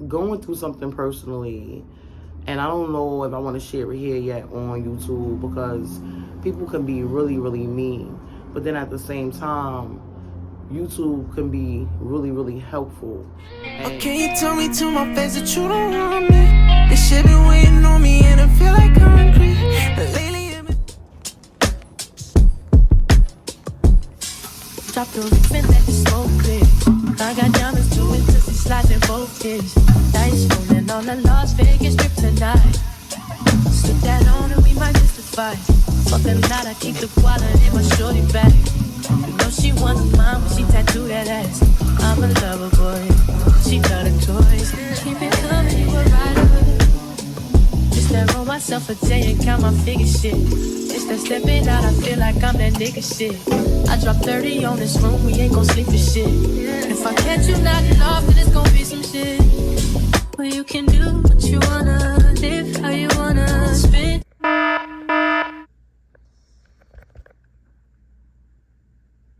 going through something personally, and I don't know if I want to share it here yet on YouTube because people can be really, really mean. But then at the same time, YouTube can be really, really helpful. And can you tell me to my face that you don't want me? This shit been waiting on me and I feel like concrete. But lately I've been drop the roof and let the smoke clear. I got diamonds too into the slides in both ears. Dice rolling on the Las Vegas strip tonight. Slip that on and we might miss the fight. Fuck the night, I keep the wallet in my shorty bag. You know she want mine when she tattooed that ass. I'm a lover boy, she love the toys. Keep it coming, you a rider. Just that roll myself a day and count my figure shit. It's that stepping out, I feel like I'm that nigga shit. I drop 30 on this room, we ain't gon' sleep for shit. If I catch you knocking off, then it's gon' be some shit. Well, you can do what you wanna, live how you wanna, spin.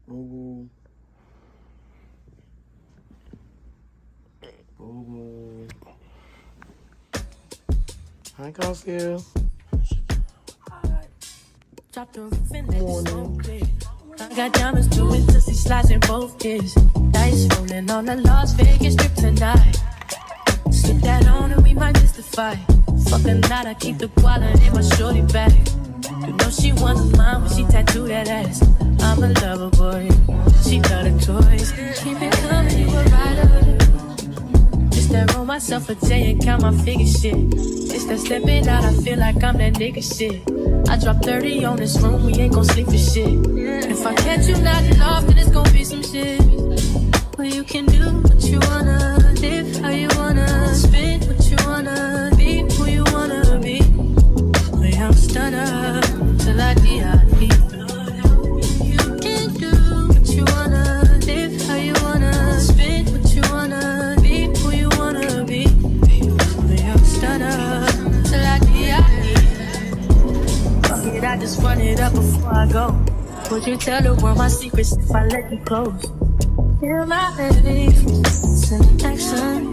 Boo boo. Hi, Garcia. Drop the roof and let the smoke clear. I got diamonds too into the slides in both ears. Dice rolling on the Las Vegas strip tonight. Slip that on and we might miss the fight. Fuck a night, I keep the wallet in my shorty bag. You know she want mine when she tattooed that ass. I'm a lover boy, she love the toys. Keep it coming, you a rider. Just that roll myself a J and count my figure shit. It's that stepping out, I feel like I'm that nigga shit. I drop 30 on this room, we ain't gon' sleep for shit. If I catch you knocking off, then it's gon' be some shit. Well, you can do what you wanna, live how you wanna, spin what you wanna, be who you wanna be. Well, I'm stunner till I die. You can do what you wanna, live how you wanna, spin what you wanna, be who you wanna be. Well, I'm stunner till I die. Fuck it, I just run it up before I go. Would you tell the world my secrets if I let you close? Feel my baby, send action.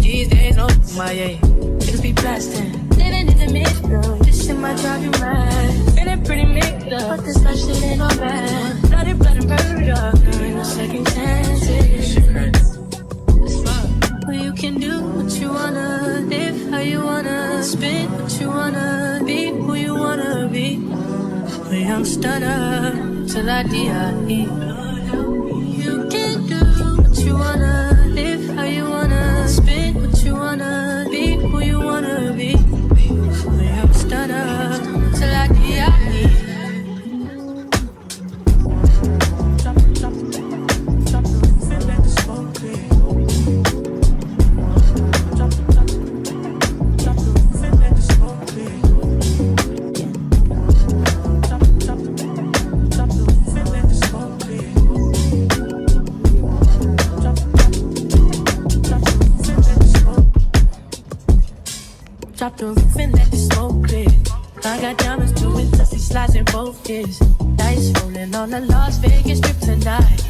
These days, no, my yeah. Niggas be blasting, living in the mix, though. This shit might drive you mad. Feeling pretty mixed up, but this life shit ain't all bad. Blood and murder, there ain't no second chances. Well, you can do what you wanna, live how you wanna, spin what you wanna, be who you wanna be. A young stunner till I die. You can do what you wanna, live how you wanna, spin what you wanna, be who you wanna be. I'm stunner till I die. Drop the roof and let the smoke clear. Drop the roof and let the smoke clear. Drop the roof and let the smoke clear. Drop the roof and let the smoke clear. I got diamonds too into the slides in both ears. Dice rolling on the Las Vegas strip tonight.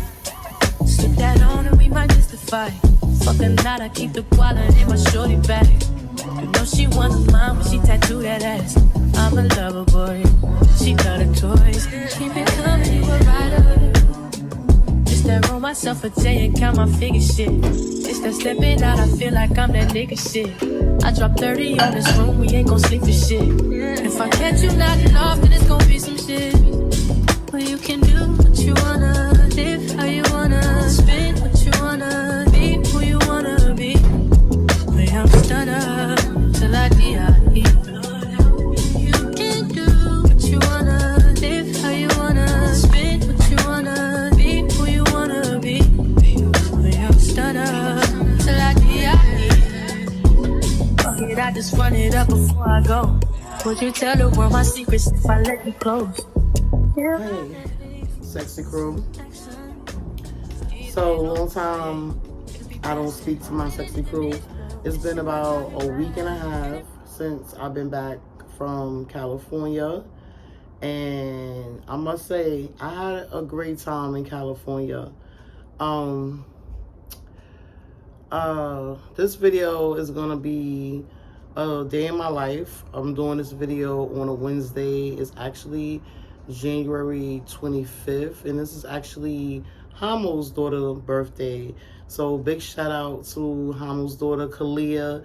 Slip that on and we might miss the fight. Fuck a night, I keep the wallet in my shorty bag. You know she want mine when she tattooed that ass. I'm a lover boy, she love the toys. Keep it coming, you a rider. Just that roll myself a J and count my figure shit. It's that stepping out, I feel like I'm that nigga shit. I drop 30 on this room, we ain't gon' sleep for shit. If I catch you knocking off, then it's gon' be some shit. Well, you can do what you wanna, live how you wanna, spin what you wanna, be who you wanna be. Well, I'm stunner till I die. You can do what you wanna, live how you wanna, spin what you wanna, be who you wanna be. Well, I'm stunner till I die. Fuck it, I just run it up before I go. Would you tell the world my secrets if I let you close? Hey, sexy crew. So, long time I don't speak to my sexy crew. It's been about a week and a half since I've been back from California. And I must say, I had a great time in California. This video is gonna be a day in my life. I'm doing this video on a Wednesday. It's actually January 25th, and this is actually Hamo's daughter's birthday. So big shout out to Hamo's daughter, Kalia.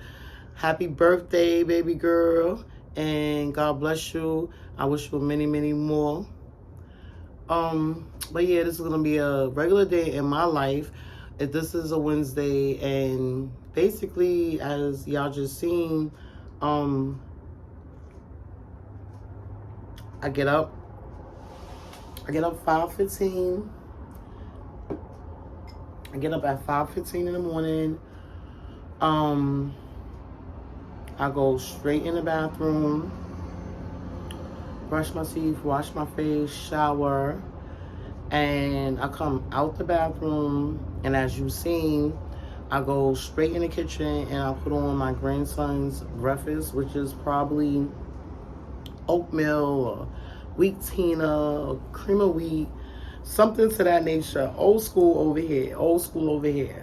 Happy birthday, baby girl, and God bless you. I wish you many, many more. But yeah, this is gonna be a regular day in my life. If this is a Wednesday, and basically, as y'all just seen, I get up 5:15. I get up at 5:15 in the morning. I go straight in the bathroom, brush my teeth, wash my face, shower, and I come out the bathroom, and as you've seen, I go straight in the kitchen and I put on my grandson's breakfast, which is probably oatmeal or wheat tina or cream of wheat, something to that nature. Old school over here.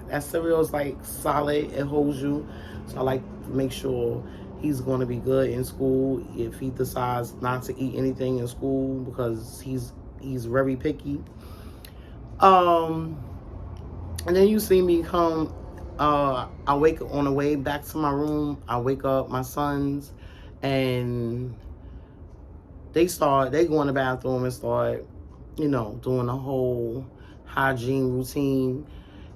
That cereal is like solid, it holds you. So I like to make sure he's going to be good in school if he decides not to eat anything in school, because he's very picky. And then you see me come, I wake up on the way back to my room. I wake up my sons, and they go in the bathroom and start, doing a whole hygiene routine.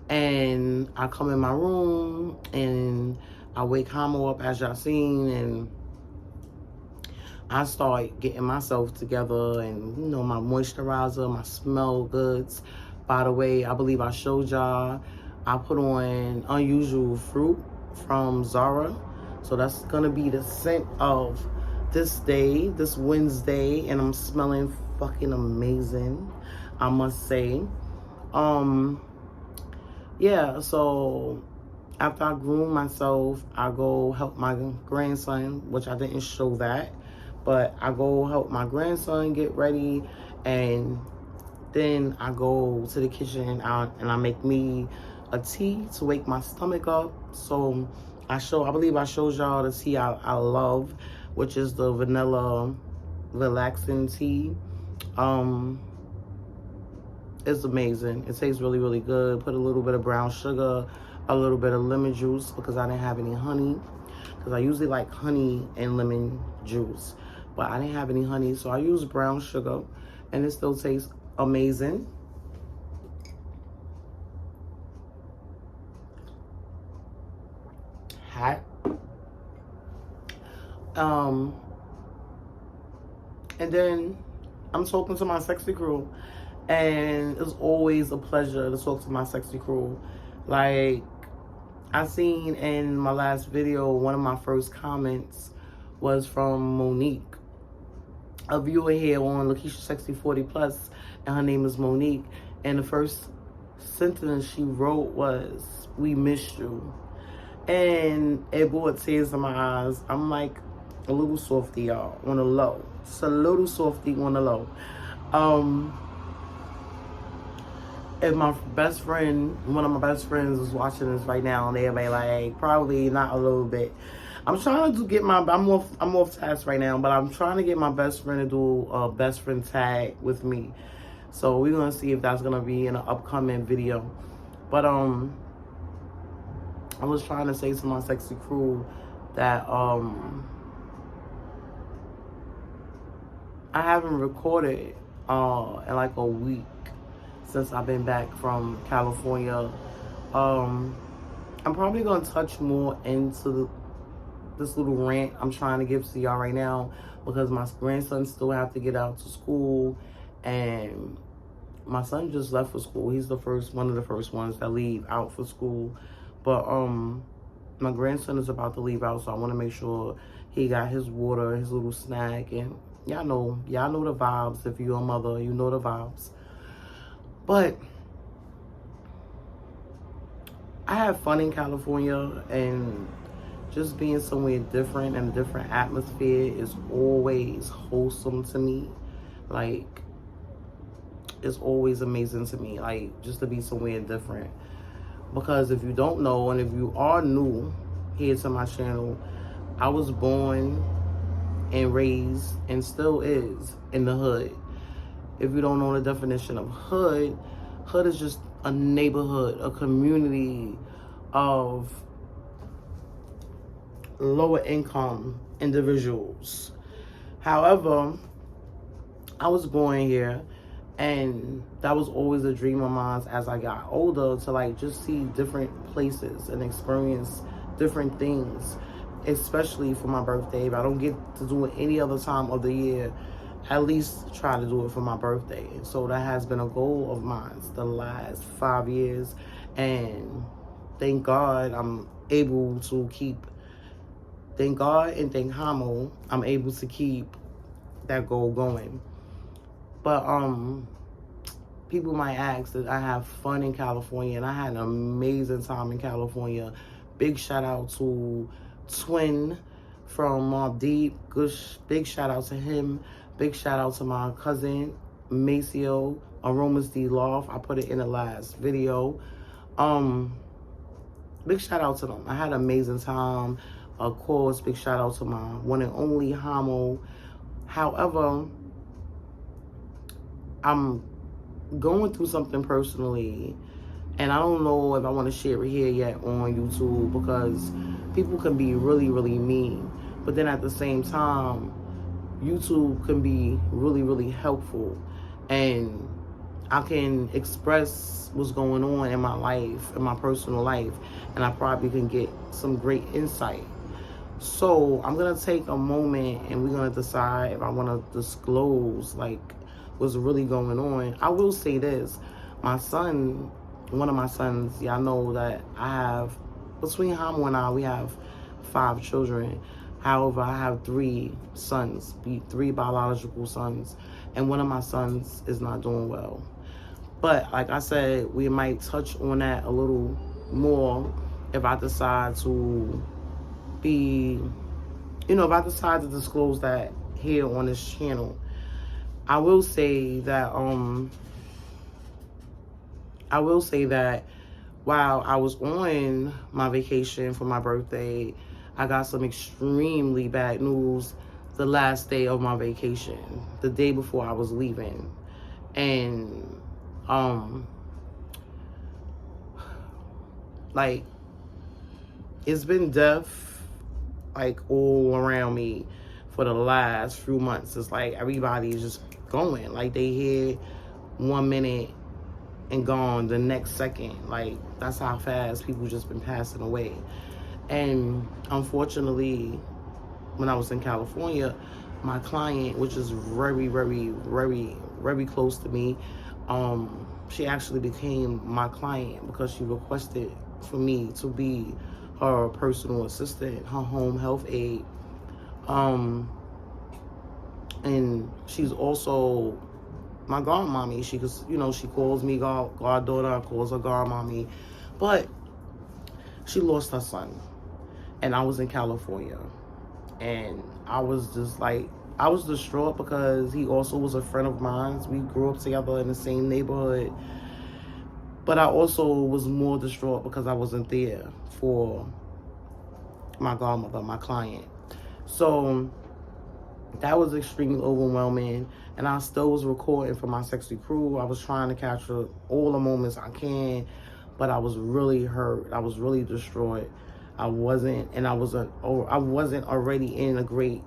And I come in my room and I wake Hamo up, as y'all seen, and I start getting myself together, and my moisturizer, my smell goods. By the way, I believe I showed y'all, I put on Unusual Fruit from Zara. So that's gonna be the scent of this day, this Wednesday, and I'm smelling fucking amazing, I must say. Yeah, so after I groom myself, I go help my grandson, which I didn't show that, but I go help my grandson get ready, and then I go to the kitchen and I make me a tea to wake my stomach up. So I believe I showed y'all the tea I love, which is the vanilla relaxing tea. It's amazing. It tastes really, really good. Put a little bit of brown sugar, a little bit of lemon juice, because I didn't have any honey. Because I usually like honey and lemon juice, but I didn't have any honey, so I used brown sugar, and it still tastes amazing. Hot. And then I'm talking to my sexy crew, and it's always a pleasure to talk to my sexy crew. Like, I seen in my last video, one of my first comments was from Monique, a viewer here on Lakeisha Sexy 40 Plus, and her name is Monique. And the first sentence she wrote was, "We miss you." And it brought tears to my eyes. I'm like a little softy, y'all, on the low. Just a little softy on the low. If my best friend, one of my best friends is watching this right now, and they'll be like, probably not a little bit. I'm trying to get I'm off task right now, but I'm trying to get my best friend to do a best friend tag with me. So we're gonna see if that's gonna be in an upcoming video. But I was trying to say to my sexy crew that I haven't recorded in like a week since I've been back from California. I'm probably gonna touch more into this little rant I'm trying to give to y'all right now, because my grandson still have to get out to school, and my son just left for school. He's one of the first ones that leave out for school. But my grandson is about to leave out, so I want to make sure he got his water, his little snack, and y'all know the vibes. If you're a mother, you know the vibes. But I have fun in California, and just being somewhere different and a different atmosphere is always wholesome to me. Like, it's always amazing to me, like, just to be somewhere different. Because if you don't know, and if you are new here to my channel, I was born and raised and still is in the hood. If you don't know the definition of hood, hood is just a neighborhood, a community of lower income individuals. However, I was born here, and that was always a dream of mine as I got older, to like just see different places and experience different things, especially for my birthday. If I don't get to do it any other time of the year, at least try to do it for my birthday. So that has been a goal of mine the last 5 years, and thank God I'm able to keep, thank God and thank Hamo, I'm able to keep that goal going. But people might ask that I have fun in California, and I had an amazing time in California. Big shout out to Twin from Mobb Deep. Big shout out to him. Big shout out to my cousin Maceo, Aromas D Loft. I put it in the last video. Big shout out to them. I had an amazing time. Of course, big shout out to my one and only Hamo. However, I'm going through something personally, and I don't know if I want to share it here yet on YouTube, because people can be really, really mean. But then at the same time, YouTube can be really, really helpful, and I can express what's going on in my life, in my personal life, and I probably can get some great insight. So I'm going to take a moment, and we're going to decide if I want to disclose like what's really going on. I will say this. My son, one of my sons, y'all know that I have, between Hamo and I, we have 5 children. However, I have 3 sons, 3 biological sons, and one of my sons is not doing well. But like I said, we might touch on that a little more if I decide to be, if I decide to disclose that here on this channel. I will say that while I was on my vacation for my birthday, I got some extremely bad news the last day of my vacation, the day before I was leaving. And like, it's been death like all around me for the last few months. It's like everybody is just going, like they here 1 minute and gone the next second. Like, that's how fast people just been passing away. And unfortunately, when I was in California, my client, which is very, very, very, very close to me, she actually became my client because she requested for me to be her personal assistant, her home health aide. And she's also my godmommy. She calls me goddaughter, I calls her godmommy. But she lost her son, and I was in California, and I was just like, I was distraught because he also was a friend of mine. We grew up together in the same neighborhood. But I also was more distraught because I wasn't there for my godmother, my client. So that was extremely overwhelming, and I still was recording for my sexy crew. I was trying to capture all the moments I can, but I was really hurt. I was really destroyed. I wasn't already in a great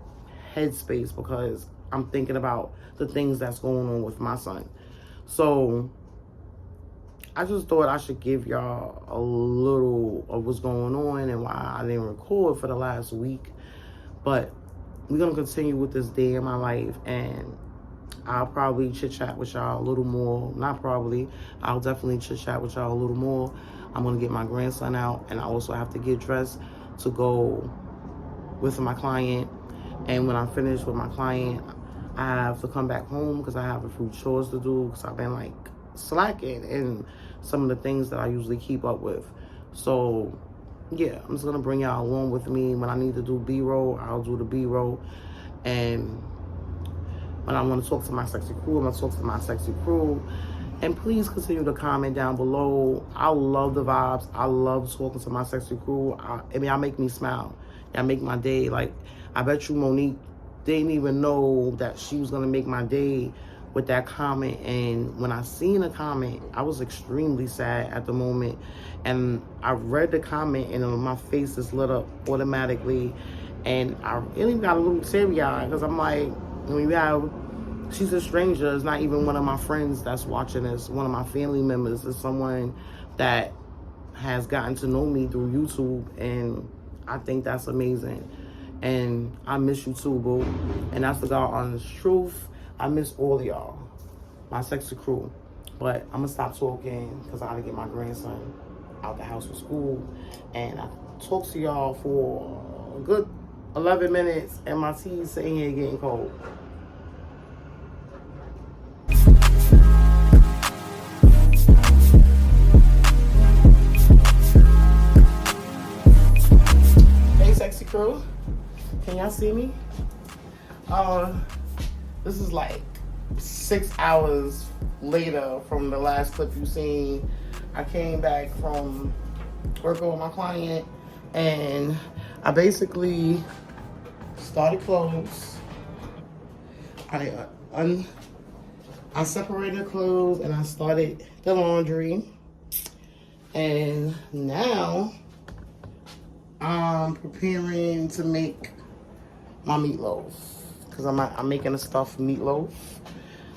headspace because I'm thinking about the things that's going on with my son. So I just thought I should give y'all a little of what's going on and why I didn't record for the last week. But we're going to continue with this day in my life, and I'll probably chit-chat with y'all a little more. Not probably. I'll definitely chit-chat with y'all a little more. I'm going to get my grandson out, and I also have to get dressed to go with my client. And when I'm finished with my client, I have to come back home because I have a few chores to do because I've been like slacking in some of the things that I usually keep up with. So yeah, I'm just gonna bring y'all along with me. When I need to do B-roll, I'll do the B-roll. And when I want to talk to my sexy crew, I'm gonna talk to my sexy crew. And please continue to comment down below. I love the vibes. I love talking to my sexy crew. I mean, y'all make me smile. Y'all make my day. Like, I bet you Monique didn't even know that she was going to make my day with that comment. And when I seen the comment, I was extremely sad at the moment. And I read the comment and my face is lit up automatically. And I really got a little teary-eyed because I'm like, when you have... She's a stranger. It's not even one of my friends that's watching this. One of my family members is someone that has gotten to know me through YouTube, and I think that's amazing. And I miss you too, boo. And that's the God honest truth. I miss all of y'all, my sexy crew. But I'm gonna stop talking because I gotta get my grandson out the house for school. And I talked to y'all for a good 11 minutes, and my tea's sitting here getting cold. Sexy crew, can y'all see me? This is like 6 hours later from the last clip you seen. I came back from working with my client and I basically started clothes. I separated clothes and I started the laundry, and now I'm preparing to make my meatloaf because I'm making a stuffed meatloaf.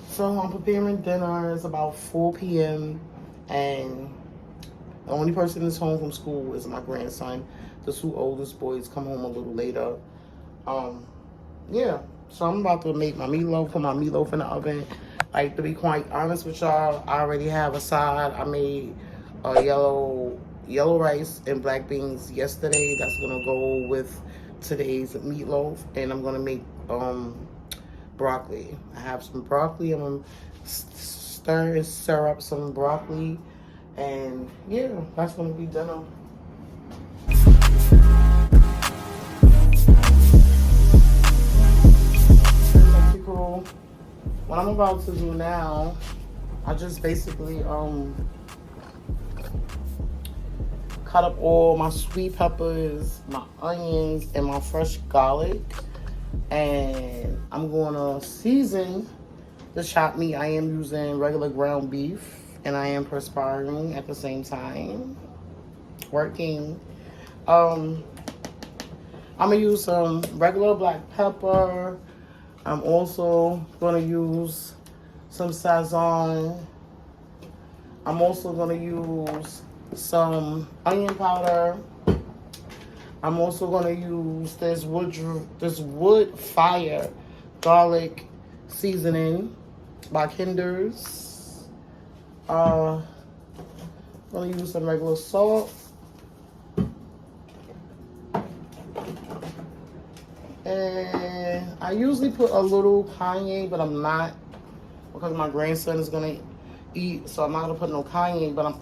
So I'm preparing dinner. It's about 4 p.m. and the only person that's home from school is my grandson. The 2 oldest boys come home a little later. Yeah. So I'm about to make my meatloaf, put my meatloaf in the oven. Like, to be quite honest with y'all, I already have a side. I made a yellow rice and black beans yesterday. That's gonna go with today's meatloaf, and I'm gonna make broccoli. I have some broccoli. I'm gonna stir up some broccoli, and yeah, that's gonna be dinner. Cool. What I'm about to do now, I just basically cut up all my sweet peppers, my onions, and my fresh garlic. And I'm gonna season the chopped meat. I am using regular ground beef, and I am perspiring at the same time, working. I'm gonna use some regular black pepper. I'm also gonna use some Sazon. I'm also gonna use some onion powder. I'm also gonna use this wood fire garlic seasoning by Kinder's. I'm gonna use some regular salt. And I usually put a little cayenne, but I'm not, because my grandson is gonna eat, so I'm not gonna put no cayenne. But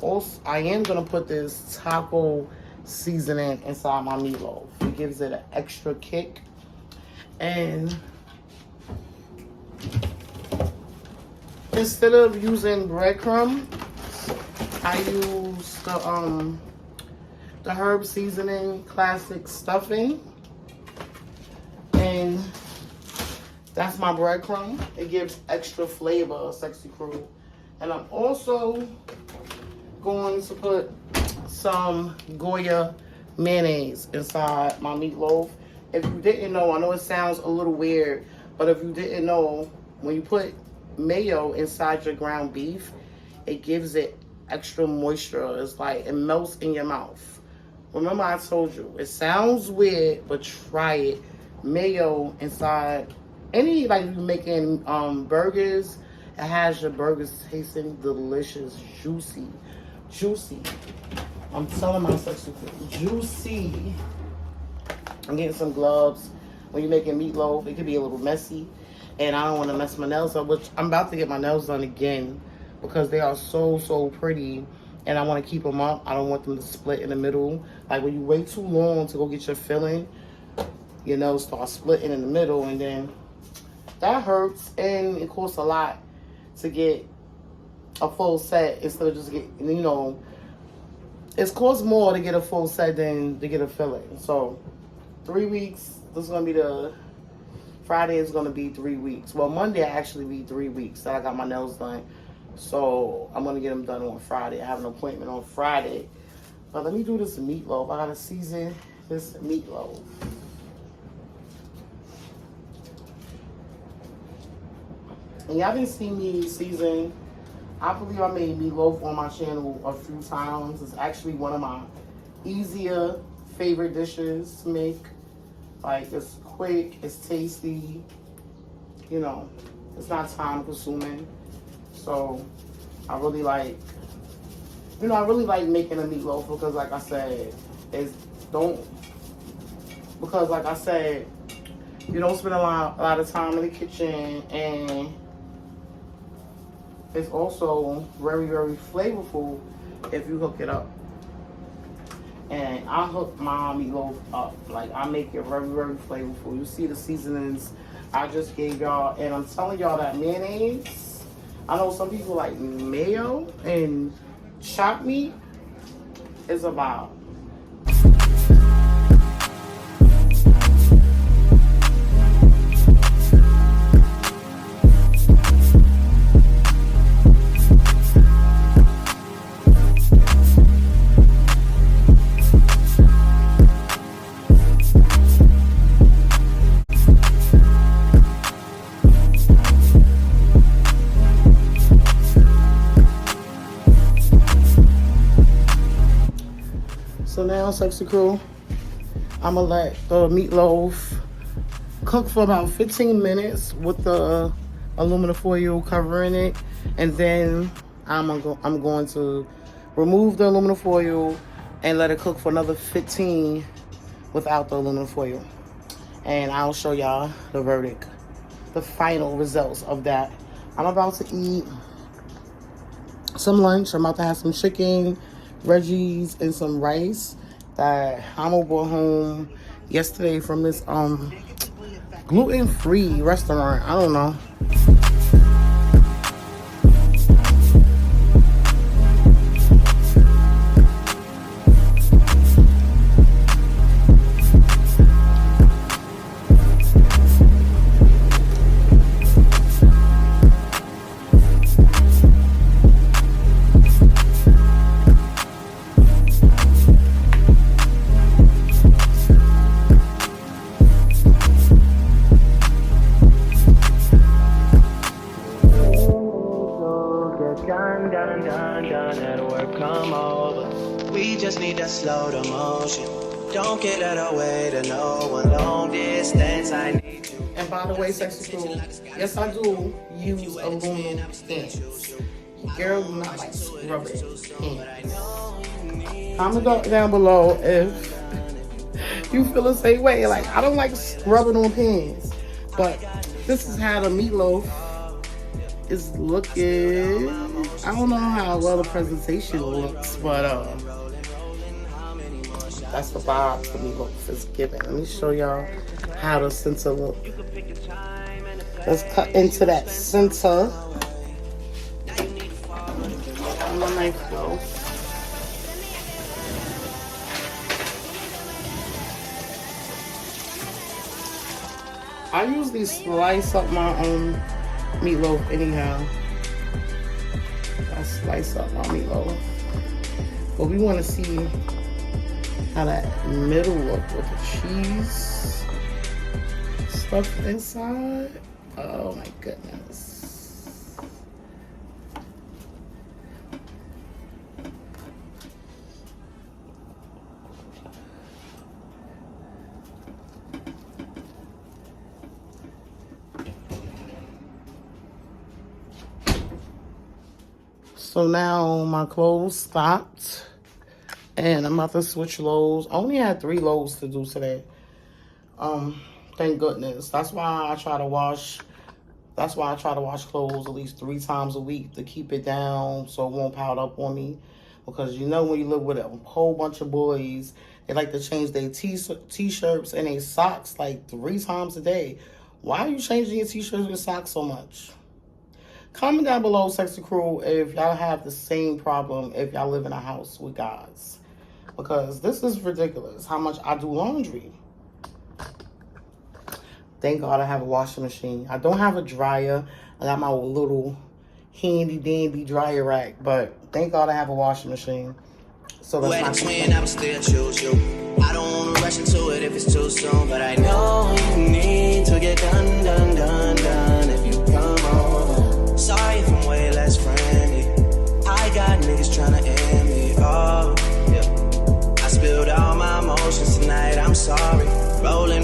I am gonna put this taco seasoning inside my meatloaf. It gives it an extra kick. And instead of using breadcrumbs, I use the herb seasoning classic stuffing. And that's my breadcrumb. It gives extra flavor, sexy crew. And I'm also going to put some Goya mayonnaise inside my meatloaf. If you didn't know, I know it sounds a little weird, but if you didn't know, when you put mayo inside your ground beef, it gives it extra moisture. It's like it melts in your mouth. Remember I told you, it sounds weird, but try it. Mayo inside any, like, if you're making burgers, it has your burgers tasting delicious, juicy. I'm telling myself juicy. I'm getting some gloves. When you're making meatloaf, it could be a little messy, and I don't want to mess my nails up, which I'm about to get my nails done again because they are so pretty, and I want to keep them up. I don't want them to split in the middle. Like, when you wait too long to go get your filling, your nails start splitting in the middle, and then that hurts, and it costs a lot to get a full set instead of just getting, you know, it costs more to get a full set than to get a filling. So 3 weeks, this is going to be Friday is going to be 3 weeks. Well, Monday actually be 3 weeks that I got my nails done. So I'm going to get them done on Friday. I have an appointment on Friday. But let me do this meatloaf. I got to season this meatloaf. And y'all didn't see me season. I believe I made meatloaf on my channel a few times. It's actually one of my easier favorite dishes to make. Like, it's quick, it's tasty, you know, it's not time consuming. So I really like, you know, I really like making a meatloaf because like I said, you don't spend a lot of time in the kitchen, and it's also very, very flavorful if you hook it up. And I hook my meatloaf up. Like, I make it very, very flavorful. You see the seasonings I just gave y'all. And I'm telling y'all that mayonnaise, I know some people like mayo and chopped meat, is about. So now, Sexy Crew, I'm gonna let the meatloaf cook for about 15 minutes with the aluminum foil covering it, and then I'm going to remove the aluminum foil and let it cook for another 15 without the aluminum foil. And I'll show y'all the verdict, the final results of that. I'm about to eat some lunch. I'm about to have some chicken, veggies, and some rice that Hamo brought home yesterday from this gluten-free restaurant. I don't know. Done, at work, come over. We just need to slow the motion. Don't get out of the way to no one. Long distance, I need you. And by the way, Sexy Crew, yes, I do use aluminum pins. Girl, do not like rubber pins. Comment down below if you feel the same way. Like, I don't like rubbing on pins, but this is how the meatloaf is looking. I don't know how well the presentation looks, but that's the vibe the meatloaf is giving. Let me show y'all how the center look. Let's cut into that center. And my knife go. I usually slice up my own meatloaf anyhow. I slice up my meatloaf. But we want to see how that middle look with the cheese stuff inside. Oh my goodness. So now my clothes stopped, and I'm about to switch loads. I only had 3 loads to do today. Thank goodness. That's why I try to wash clothes at least 3 times a week to keep it down so it won't pile up on me. Because you know when you live with a whole bunch of boys, they like to change their t-shirts and their socks like 3 times a day. Why are you changing your t-shirts and socks so much? Comment down below, Sexy Crew, if y'all have the same problem if y'all live in a house with guys. Because this is ridiculous how much I do laundry. Thank God I have a washing machine. I don't have a dryer. I got my little handy dandy dryer rack, but thank God I have a washing machine. So that's not twin, I would still choose you. I don't want to rush into it if it's too soon, but I know you need to get done if you come over. Sorry if I'm way less friendly. I got niggas trying to end me. Oh, yeah. I spilled all my emotions tonight. I'm sorry. Rolling.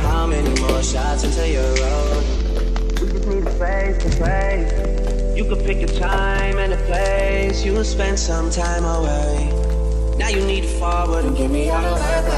How many more shots until you're rolling? We just need a face to face. You could pick a time and a place. You'll spend some time away. Now you need to forward and get me out of her.